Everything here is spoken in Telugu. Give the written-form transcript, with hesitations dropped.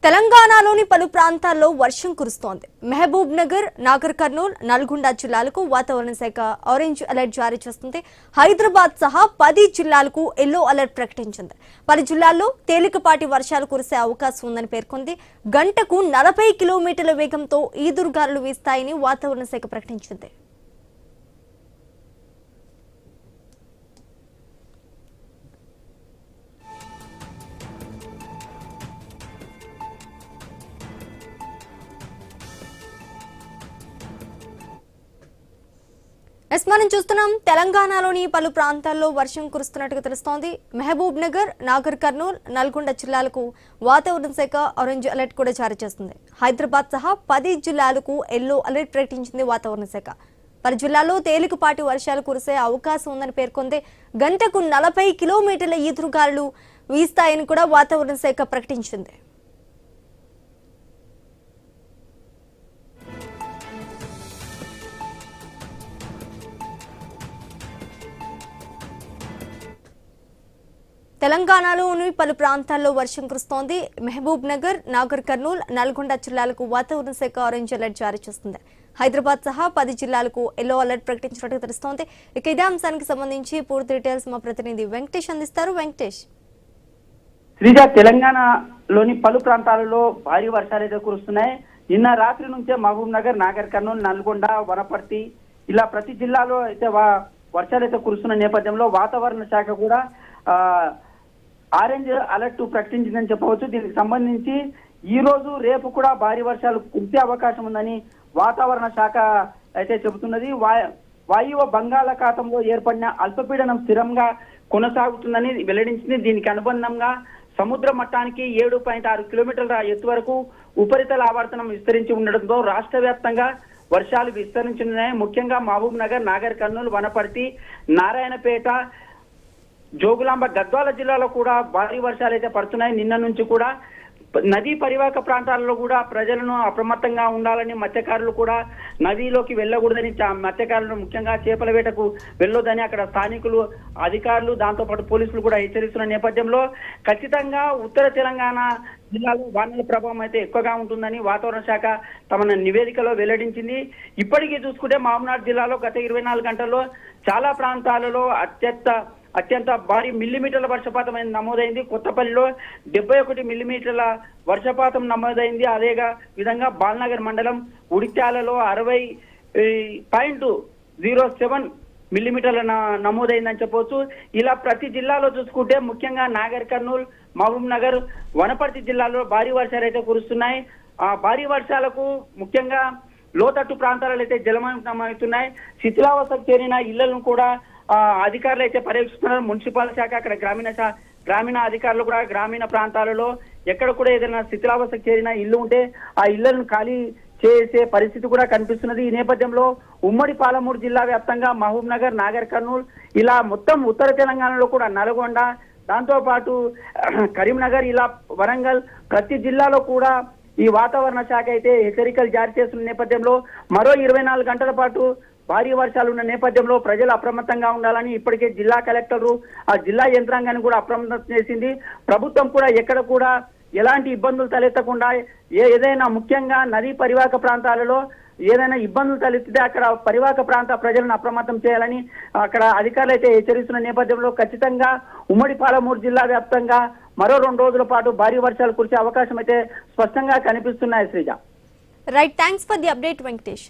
తెలంగాణలోని పలు ప్రాంతాల్లో వర్షం కురుస్తోంది. మహబూబ్ నగర్, నాగర్ కర్నూల్, నల్గొండ జిల్లాలకు వాతావరణ శాఖ ఆరెంజ్ అలర్ట్ జారీ చేస్తుంది. హైదరాబాద్ సహా 10 జిల్లాలకు ఎల్లో అలర్ట్ ప్రకటించింది. పలు జిల్లాల్లో తేలికపాటి వర్షాలు కురిసే అవకాశం ఉందని పేర్కొంది. గంటకు 40 కిలోమీటర్ల వేగంతో ఈదురుగాలులు వీస్తాయని వాతావరణ శాఖ ప్రకటించింది. మనం చూస్తున్నాం తెలంగాణలోని పలు ప్రాంతాల్లో వర్షం కురుస్తున్నట్టుగా తెలుస్తోంది. మహబూబ్ నగర్, నాగర్ కర్నూల్, నల్గొండ జిల్లాలకు వాతావరణ శాఖ ఆరెంజ్ అలర్ట్ కూడా జారీ చేస్తుంది. హైదరాబాద్ సహా 10 జిల్లాలకు ఎల్లో అలర్ట్ ప్రకటించింది వాతావరణ శాఖ. పలు జిల్లాల్లో తేలికపాటి వర్షాలు కురిసే అవకాశం ఉందని పేర్కొంది. గంటకు 40 కిలోమీటర్ల ఈదురుగాలులు వీస్తాయని కూడా వాతావరణ శాఖ ప్రకటించింది. తెలంగాణలోని పలు ప్రాంతాల్లో వర్షం కురుస్తోంది. మహబూబ్ నగర్, నాగర్ కర్నూల్, నల్గొండ జిల్లాలకు వాతావరణ శాఖ ఆరెంజ్ అలర్ట్ జారీ చేస్తుంది. హైదరాబాద్ సహా 10 జిల్లాలకు ఎల్లో అలర్ట్ ప్రకటించినట్టు తెలుస్తోంది. ఇక ఇదే అంశానికి సంబంధించి పూర్తి డీటెయిల్స్ మా ప్రతినిధి వెంకటేష్ అందిస్తారు. వెంకటేష్, శ్రీజ, తెలంగాణలోని పలు ప్రాంతాలలో భారీ వర్షాలు అయితే కురుస్తున్నాయి. నిన్న రాత్రి నుంచే మహబూబ్ నగర్, నాగర్ కర్నూల్, నల్గొండ, వనపర్తి ఇలా ప్రతి జిల్లాలో అయితే వర్షాలు అయితే కురుస్తున్న నేపథ్యంలో వాతావరణ శాఖ కూడా ఆరెంజ్ అలర్ట్ ప్రకటించిందని చెప్పవచ్చు. దీనికి సంబంధించి ఈ రోజు రేపు కూడా భారీ వర్షాలు కురిసే అవకాశం ఉందని వాతావరణ శాఖ అయితే చెబుతున్నది. వాయువ్య బంగాళాఖాతంలో ఏర్పడిన అల్పపీడనం స్థిరంగా కొనసాగుతుందని వెల్లడించింది. దీనికి అనుబంధంగా సముద్ర మట్టానికి 7.6 కిలోమీటర్ల ఎత్తు వరకు ఉపరితల ఆవర్తనం విస్తరించి ఉండడంతో రాష్ట్ర వ్యాప్తంగా వర్షాలు విస్తరించున్నాయి. ముఖ్యంగా మహబూబ్ నగర్, నాగర్ కర్నూల్, వనపర్తి, నారాయణపేట, జోగులాంబ, గద్వాల జిల్లాలో కూడా భారీ వర్షాలు అయితే పడుతున్నాయి. నిన్న నుంచి కూడా నదీ పరివాహక ప్రాంతాలలో కూడా ప్రజలను అప్రమత్తంగా ఉండాలని, మత్స్యకారులు కూడా నదిలోకి వెళ్ళకూడదని, మత్స్యకారులు ముఖ్యంగా చేపల వేటకు వెళ్ళొద్దని అక్కడ స్థానికులు, అధికారులు, దాంతోపాటు పోలీసులు కూడా హెచ్చరిస్తున్న నేపథ్యంలో ఖచ్చితంగా ఉత్తర తెలంగాణ జిల్లాలో వానల ప్రభావం అయితే ఎక్కువగా ఉంటుందని వాతావరణ శాఖ తమ నివేదికలో వెల్లడించింది. ఇప్పటికీ చూసుకుంటే మహబూబ్నగర్ జిల్లాలో గత 24 గంటల్లో చాలా ప్రాంతాలలో అత్యంత భారీ మిల్లీమీటర్ల వర్షపాతం నమోదైంది. కొత్తపల్లిలో 71 మిల్లీమీటర్ల వర్షపాతం నమోదైంది. అదే విధంగా బాల్నగర్ మండలం ఉడిత్యాలలో 60.07 మిల్లీమీటర్ల నమోదైందని చెప్పవచ్చు. ఇలా ప్రతి జిల్లాలో చూసుకుంటే ముఖ్యంగా నాగర్ కర్నూల్, మహబూబ్ నగర్, వనపర్తి జిల్లాలో భారీ వర్షాలు అయితే కురుస్తున్నాయి. ఆ భారీ వర్షాలకు ముఖ్యంగా లోతట్టు ప్రాంతాలలో అయితే జలమయమవుతున్నాయి. శిథిలావస్థకు చేరిన ఇళ్లను కూడా అధికారులు అయితే పర్యవేక్షిస్తున్నారు. మున్సిపల్ శాఖ, అక్కడ గ్రామీణ అధికారులు కూడా గ్రామీణ ప్రాంతాలలో ఎక్కడ కూడా ఏదైనా శిథిలావస్థకు చేరిన ఇల్లు ఉంటే ఆ ఇళ్లను ఖాళీ చేసే పరిస్థితి కూడా కనిపిస్తున్నది. ఈ నేపథ్యంలో ఉమ్మడి పాలమూరు జిల్లా వ్యాప్తంగా మహబూబ్ నగర్, నాగర్ కర్నూల్ ఇలా మొత్తం ఉత్తర తెలంగాణలో కూడా నల్గొండ, దాంతో పాటు కరీంనగర్, ఇలా వరంగల్ ప్రతి జిల్లాలో కూడా ఈ వాతావరణ శాఖ అయితే హెచ్చరికలు జారీ చేస్తున్న నేపథ్యంలో మరో 24 గంటల పాటు భారీ వర్షాలు ఉన్న నేపథ్యంలో ప్రజలు అప్రమత్తంగా ఉండాలని ఇప్పటికే జిల్లా కలెక్టరు, ఆ జిల్లా యంత్రాంగాన్ని కూడా అప్రమత్తం చేసింది. ప్రభుత్వం కూడా ఎక్కడ కూడా ఎలాంటి ఇబ్బందులు తలెత్తకుండా ఏదైనా ముఖ్యంగా నదీ పరివాహక ప్రాంతాలలో ఏదైనా ఇబ్బందులు తలెత్తితే అక్కడ పరివాహక ప్రాంత ప్రజలను అప్రమత్తం చేయాలని అక్కడ అధికారులు అయితే హెచ్చరిస్తున్న నేపథ్యంలో ఖచ్చితంగా ఉమ్మడి పాలమూరు జిల్లా వ్యాప్తంగా మరో 2 రోజుల పాటు భారీ వర్షాలు కురిసే అవకాశం అయితే స్పష్టంగా కనిపిస్తున్నాయి. Sreeja, right, thanks for the update Venkatesh.